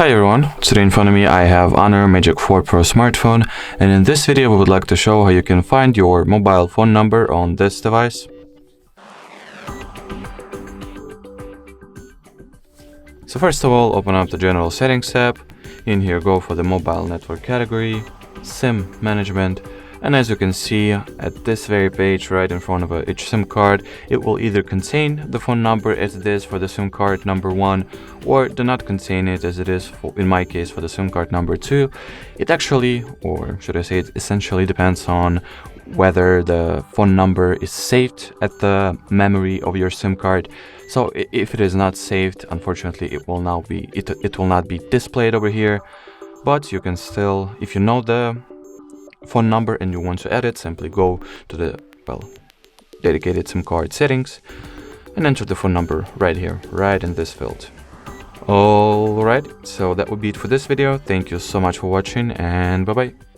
Hi everyone, today in front of me I have Honor Magic4 Pro smartphone, and in this video we would like to show how you can find your mobile phone number on this device. So first of all, open up the General Settings tab. In here go for the mobile network category, SIM management, and as you can see at this very page right in front of each SIM card, it will either contain the phone number as it is for the SIM card number 1 or do not contain it as it is for, in my case, for the SIM card number 2. It actually, or should I say it essentially, depends on whether the phone number is saved at the memory of your SIM card. So if it is not saved, unfortunately it will not be displayed over here, but you can still, if you know the phone number and you want to edit, simply go to the dedicated SIM card settings and enter the phone number right here, right in this field. Alright, so that would be it for this video. Thank you so much for watching, and bye bye.